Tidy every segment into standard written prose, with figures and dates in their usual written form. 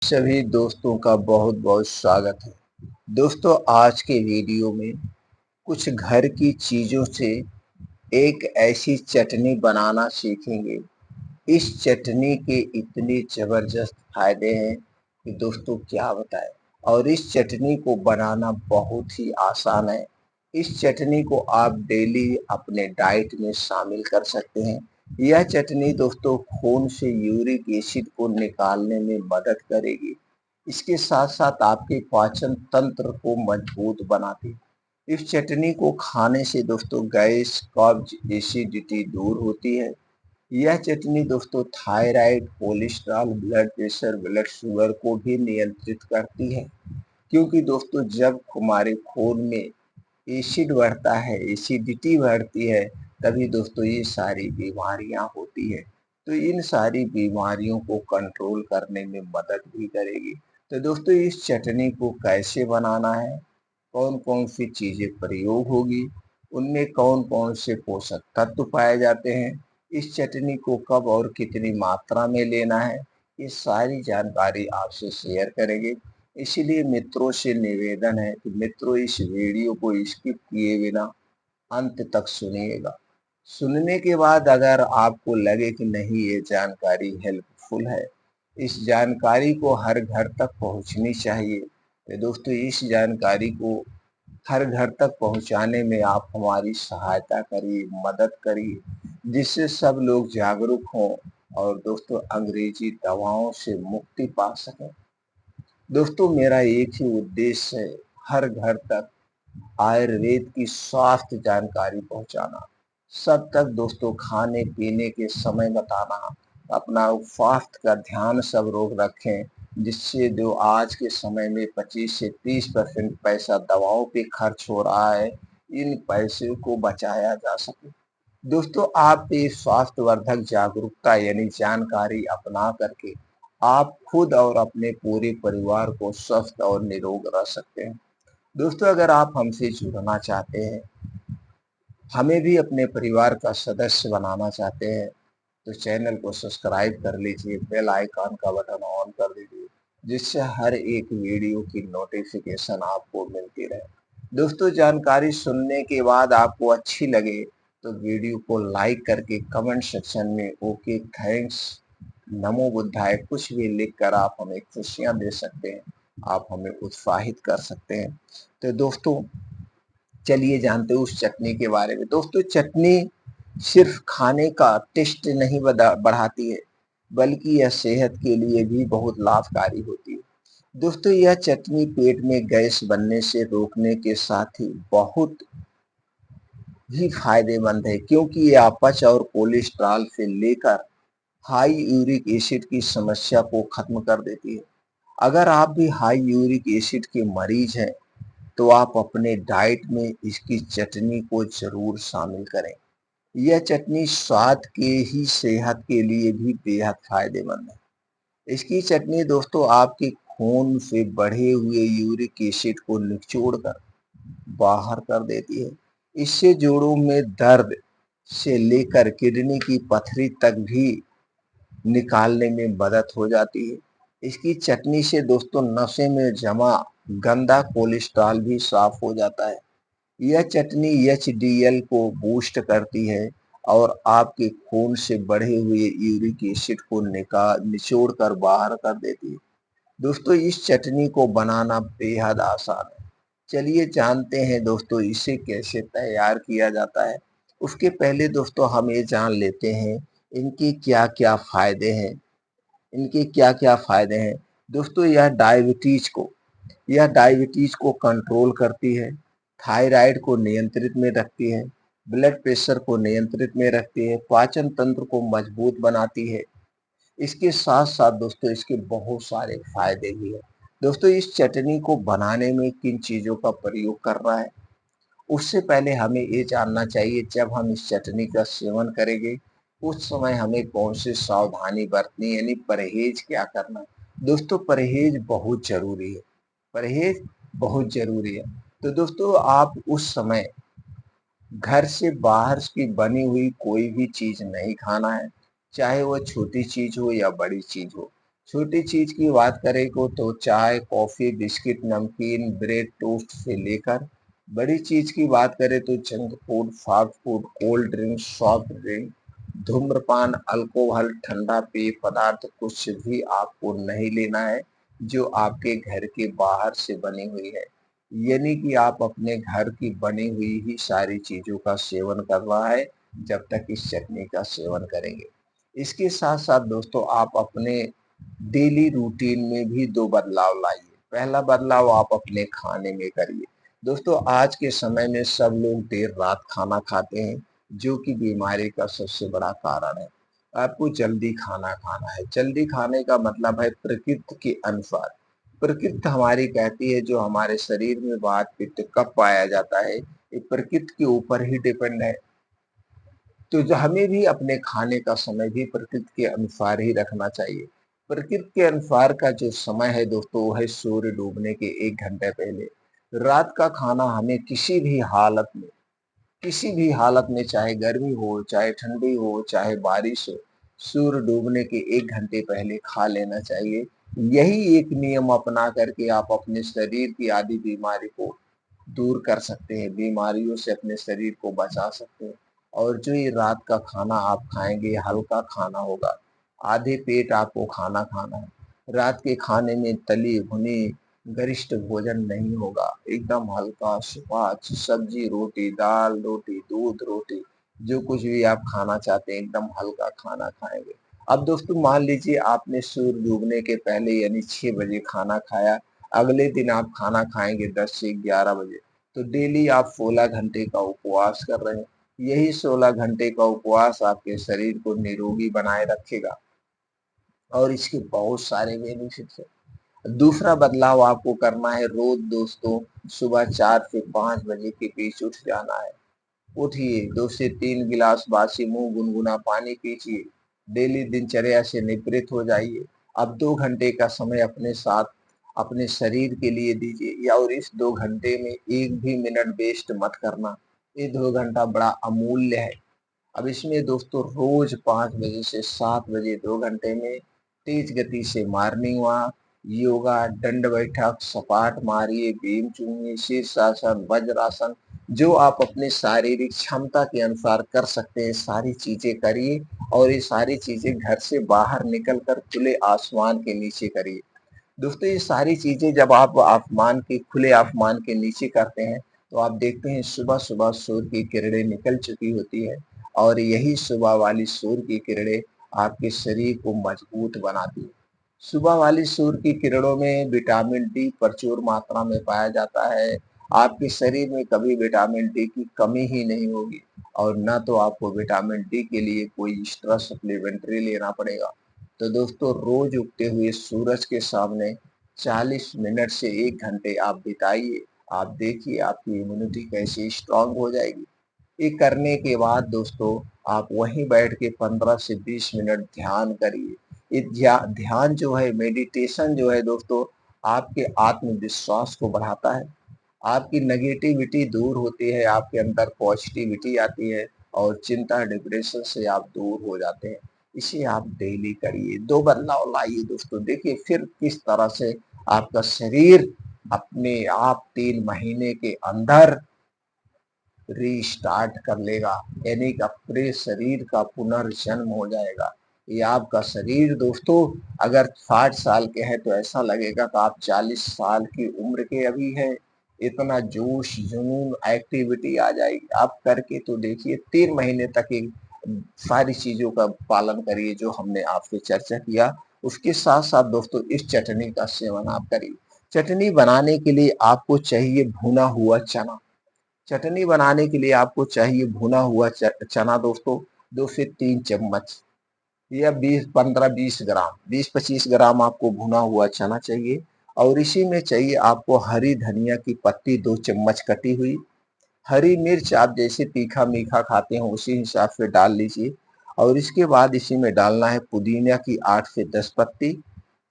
सभी दोस्तों का बहुत बहुत स्वागत है। दोस्तों, आज के वीडियो में कुछ घर की चीज़ों से एक ऐसी चटनी बनाना सीखेंगे। इस चटनी के इतने ज़बरदस्त फ़ायदे हैं कि दोस्तों क्या बताएं। और इस चटनी को बनाना बहुत ही आसान है। इस चटनी को आप डेली अपने डाइट में शामिल कर सकते हैं। यह चटनी दोस्तों खून से यूरिक एसिड को निकालने में मदद करेगी। इसके साथ-साथ आपके पाचन तंत्र को मजबूत बनाती है। इस चटनी को खाने से दोस्तों गैस, कब्ज, एसिडिटी दूर होती है। यह चटनी दोस्तों thyroid, cholesterol, blood pressure, blood sugar को भी नियंत्रित करती है। क्योंकि दोस्तों जब हमारे खून में एसिड बढ़ता है, एसिडिटी बढ़ती है, तभी दोस्तों ये सारी बीमारियां होती है। तो इन सारी बीमारियों को कंट्रोल करने में मदद भी करेगी। तो दोस्तों इस चटनी को कैसे बनाना है, कौन-कौन सी चीज़ें प्रयोग होगी, उनमें कौन-कौन से पोषक तत्व पाए जाते हैं, इस चटनी को कब और कितनी मात्रा में लेना है, ये सारी जानकारी आपसे शेयर करेंगे। इसीलिए मित्रों से निवेदन है कि मित्रों इस वीडियो को स्किप किए बिना अंत तक सुनिएगा। सुनने के बाद अगर आपको लगे कि नहीं ये जानकारी हेल्पफुल है, इस जानकारी को हर घर तक पहुंचनी चाहिए, तो दोस्तों इस जानकारी को हर घर तक पहुंचाने में आप हमारी सहायता करिए, मदद करिए, जिससे सब लोग जागरूक हों और दोस्तों अंग्रेजी दवाओं से मुक्ति पा सकें। दोस्तों मेरा एक ही उद्देश्य है, हर घर तक आयुर्वेद की स्वास्थ्य जानकारी पहुंचाना। सब तक दोस्तों खाने पीने के समय बताना, अपना स्वास्थ्य का ध्यान सब लोग रखें, जिससे जो आज के समय में 25 से 30% पैसा दवाओं पे खर्च हो रहा है, इन पैसे को बचाया जा सके। दोस्तों आप ये स्वास्थ्यवर्धक जागरूकता यानी जानकारी अपना करके आप खुद और अपने पूरे परिवार को स्वस्थ और निरोग रख सकते हैं। दोस्तों अगर आप हमसे जुड़ना चाहते हैं, हमें भी अपने परिवार का सदस्य बनाना चाहते हैं, तो चैनल को सब्सक्राइब कर लीजिए, बेल आइकॉन का बटन ऑन कर दीजिए, जिससे हर एक वीडियो की नोटिफिकेशन आपको मिलती रहे। दोस्तों जानकारी सुनने के बाद आपको अच्छी लगे तो वीडियो को लाइक करके कमेंट सेक्शन में ओके, थैंक्स, नमो बुद्धाय कुछ भी लिख कर आप हमें खुशियाँ दे सकते हैं, आप हमें उत्साहित कर सकते हैं। तो दोस्तों चलिए जानते हैं उस चटनी के बारे में। दोस्तों चटनी सिर्फ खाने का टेस्ट नहीं बढ़ाती है, बल्कि यह सेहत के लिए भी बहुत लाभकारी होती है। दोस्तों यह चटनी पेट में गैस बनने से रोकने के साथ ही बहुत ही फायदेमंद है, क्योंकि ये अपच और कोलेस्ट्रॉल से लेकर हाई यूरिक एसिड की समस्या को खत्म कर देती है। अगर आप भी हाई यूरिक एसिड के मरीज हैं, तो आप अपने डाइट में इसकी चटनी को ज़रूर शामिल करें। यह चटनी स्वाद के ही सेहत के लिए भी बेहद फायदेमंद है। इसकी चटनी दोस्तों आपके खून से बढ़े हुए यूरिक एसिड को निचोड़कर बाहर कर देती है। इससे जोड़ों में दर्द से लेकर किडनी की पथरी तक भी निकालने में मदद हो जाती है। इसकी चटनी से दोस्तों नशे में जमा गंदा कोलेस्ट्रॉल भी साफ हो जाता है। यह चटनी एचडीएल को बूस्ट करती है और आपके खून से बढ़े हुए यूरिक एसिड को निचोड़ कर बाहर कर देती है। दोस्तों इस चटनी को बनाना बेहद आसान है। चलिए जानते हैं दोस्तों इसे कैसे तैयार किया जाता है। उसके पहले दोस्तों हम ये जान लेते हैं इनके क्या-क्या फायदे हैं। इनके क्या-क्या फायदे हैं। दोस्तों यह डायबिटीज को कंट्रोल करती है, थायराइड को नियंत्रित में रखती है, ब्लड प्रेशर को नियंत्रित में रखती है, पाचन तंत्र को मजबूत बनाती है। इसके साथ-साथ दोस्तों इसके बहुत सारे फायदे भी हैं। दोस्तों इस चटनी को बनाने में किन चीज़ों का प्रयोग करना है, उससे पहले हमें ये जानना चाहिए जब हम इस चटनी का सेवन करेंगे, उस समय हमें कौन सी सावधानी बरतनी यानी परहेज क्या करना है। दोस्तों परहेज बहुत ज़रूरी है, परहेज बहुत ज़रूरी है। तो दोस्तों आप उस समय घर से बाहर की बनी हुई कोई भी चीज़ नहीं खाना है, चाहे वो छोटी चीज़ हो या बड़ी चीज़ हो। छोटी चीज की बात करें को तो चाय, कॉफी, बिस्किट, नमकीन, ब्रेड, टोस्ट से लेकर बड़ी चीज की बात करें तो junk food, fast food, cold drink, soft drink, धूम्रपान, अल्कोहल, ठंडा पेय पदार्थ कुछ भी आपको नहीं लेना है जो आपके घर के बाहर से बनी हुई है। यानी कि आप अपने घर की बनी हुई ही सारी चीजों का सेवन करना है जब तक इस चटनी का सेवन करेंगे। इसके साथ साथ दोस्तों आप अपने डेली रूटीन में भी 2 बदलाव लाइए। पहला बदलाव आप अपने खाने में करिए। दोस्तों आज के समय में सब लोग देर रात खाना खाते हैं, जो कि बीमारी का सबसे बड़ा कारण है। आपको जल्दी खाना खाना है। जल्दी खाने का मतलब है प्रकृति के अनुसार। प्रकृति हमारी कहती है जो हमारे शरीर में वात पित्त कब पाया जाता है, ये प्रकृति के ऊपर ही डिपेंड है। तो जो हमें भी अपने खाने का समय भी प्रकृति के अनुसार ही रखना चाहिए। प्रकृति के अनुसार का जो समय है दोस्तों वो है सूर्य डूबने के 1 घंटे पहले। रात का खाना हमें किसी भी हालत में चाहे गर्मी हो, चाहे ठंडी हो, चाहे बारिश हो, सूर्य डूबने के 1 घंटे पहले खा लेना चाहिए। यही एक नियम अपना करके आप अपने शरीर की आधी बीमारी को दूर कर सकते हैं, बीमारियों से अपने शरीर को बचा सकते हैं। और जो ये रात का खाना आप खाएँगे हल्का खाना होगा, आधे पेट आपको खाना खाना है। रात के खाने में तली भुनी गरिष्ठ भोजन नहीं होगा, एकदम हल्का सुपाच्य सब्जी रोटी, दाल रोटी, दूध रोटी, जो कुछ भी आप खाना चाहते हैं एकदम हल्का खाना खाएँगे। अब दोस्तों मान लीजिए आपने सूर्य डूबने के पहले यानी 6 बजे खाना खाया, अगले दिन आप खाना खाएँगे 10 से 11 बजे। तो डेली आप 16 घंटे का उपवास कर रहे हैं। यही 16 घंटे का उपवास आपके शरीर को निरोगी बनाए रखेगा और इसके बहुत सारे बेनिफिट्स हैं। दूसरा बदलाव आपको करना है रोज दोस्तों सुबह 4 से 5 बजे के बीच उठ जाना है। उठिए 2 से 3 गिलास बासी मुंह गुनगुना पानी पीजिए। डेली दिनचर्या से निवृत्त हो जाइए। अब 2 घंटे का समय अपने साथ अपने शरीर के लिए दीजिए या और इस 2 घंटे में एक भी मिनट वेस्ट मत करना। ये 2 घंटा बड़ा अमूल्य है। अब इसमें दोस्तों रोज 5 बजे से 7 बजे 2 घंटे में तेज गति से मॉर्निंग वॉक, योगा, दंड बैठक, सपाट मारिए, बीम चूमिए, शीर्षासन, वज्रासन, जो आप अपने शारीरिक क्षमता के अनुसार कर सकते हैं सारी चीजें करिए और ये सारी चीजें घर से बाहर निकल कर खुले आसमान के नीचे करिए। दोस्तों ये सारी चीजें जब आप खुले आसमान के नीचे करते हैं तो आप देखते हैं सुबह सुबह सूर्य की किरणें निकल चुकी होती है और यही सुबह वाली सूर्य की किरणें आपके शरीर को मजबूत बनाती है। सुबह वाली सूर्य की किरणों में विटामिन डी प्रचुर मात्रा में पाया जाता है। आपके शरीर में कभी विटामिन डी की कमी ही नहीं होगी और न तो आपको विटामिन डी के लिए कोई एक्स्ट्रा सप्लीमेंट्री लेना पड़ेगा। तो दोस्तों रोज उगते हुए सूरज के सामने 40 मिनट से 1 घंटे आप बिताइए। आप देखिए आपकी इम्यूनिटी कैसी स्ट्रांग हो जाएगी। ये करने के बाद दोस्तों आप वहीं बैठ के 15 से 20 मिनट ध्यान करिए। ये ध्यान जो है मेडिटेशन जो है दोस्तों आपके आत्मविश्वास को बढ़ाता है। आपकी नेगेटिविटी दूर होती है, आपके अंदर पॉजिटिविटी आती है और चिंता डिप्रेशन से आप दूर हो जाते हैं। इसे आप डेली करिए, 2 बदलाव लाइए दोस्तों, देखिए फिर किस तरह से आपका शरीर अपने आप 3 महीने के अंदर रीस्टार्ट कर लेगा, यानी कि अपने शरीर का पुनर्जन्म हो जाएगा। ये आपका शरीर दोस्तों अगर 60 साल के हैं तो ऐसा लगेगा कि आप 40 साल की उम्र के अभी हैं। इतना जोश, जुनून, एक्टिविटी आ जाएगी। आप करके तो देखिए 3 महीने तक ये सारी चीज़ों का पालन करिए जो हमने आपसे चर्चा किया। उसके साथ-साथ दोस्तों इस चटनी का सेवन आप करिए। चटनी बनाने के लिए आपको चाहिए भुना हुआ चना। चटनी बनाने के लिए आपको चाहिए भुना हुआ चना दोस्तों 2 से 3 चम्मच या 20 15-20 ग्राम 20-25 ग्राम आपको भुना हुआ चना चाहिए और इसी में चाहिए आपको हरी धनिया की पत्ती 2 चम्मच कटी हुई। हरी मिर्च आप जैसे तीखा मीठा खाते हो उसी हिसाब से डाल लीजिए और इसके बाद इसी में डालना है पुदीना की 8 से 10 पत्ती,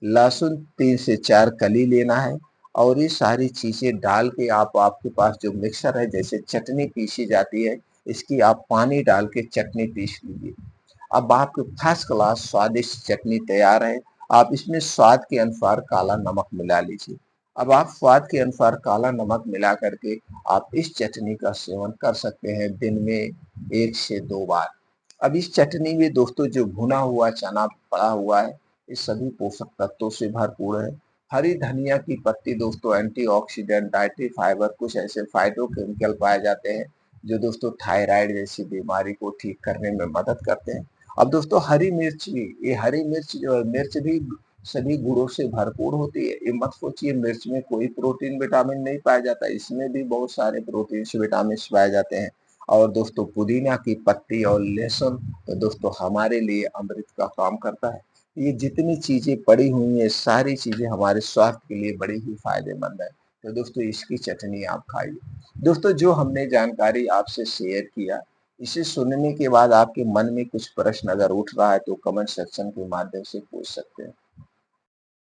लहसुन 3 से 4 कली लेना है और ये सारी चीज़ें डाल के आप आपके पास जो मिक्सर है जैसे चटनी पीसी जाती है, इसकी आप पानी डाल के चटनी पीस लीजिए। अब आपकी फर्स्ट क्लास स्वादिष्ट चटनी तैयार है आप इसमें स्वाद के अनुसार काला नमक मिला लीजिए। अब आप स्वाद के अनुसार काला नमक मिला करके आप इस चटनी का सेवन कर सकते हैं दिन में 1 से 2 बार। अब इस चटनी में दोस्तों जो भुना हुआ चना पड़ा हुआ है, ये सभी पोषक तत्वों से भरपूर है। हरी धनिया की पत्ती दोस्तों एंटीऑक्सीडेंट, डाइटरी फाइबर, कुछ ऐसे फाइटोकेमिकल पाए जाते हैं जो दोस्तों थायराइड जैसी बीमारी को ठीक करने में मदद करते हैं। अब दोस्तों हरी मिर्च भी, ये हरी मिर्च जो है, मिर्च भी सभी गुणों से भरपूर होती है। ये मत सोचिए मिर्च में कोई प्रोटीन विटामिन नहीं पाया जाता, इसमें भी बहुत सारे प्रोटीन्स विटामिन्स पाए जाते हैं। और दोस्तों पुदीना की पत्ती और लहसुन तो दोस्तों हमारे लिए अमृत का काम करता है। ये जितनी चीजें पड़ी हुई हैं, सारी चीजें हमारे स्वास्थ्य के लिए बड़ी ही फायदेमंद है। तो दोस्तों इसकी चटनी आप खाइए। दोस्तों जो हमने जानकारी आपसे शेयर किया, इसे सुनने के बाद आपके मन में कुछ प्रश्न अगर उठ रहा है तो कमेंट सेक्शन के माध्यम से पूछ सकते हैं।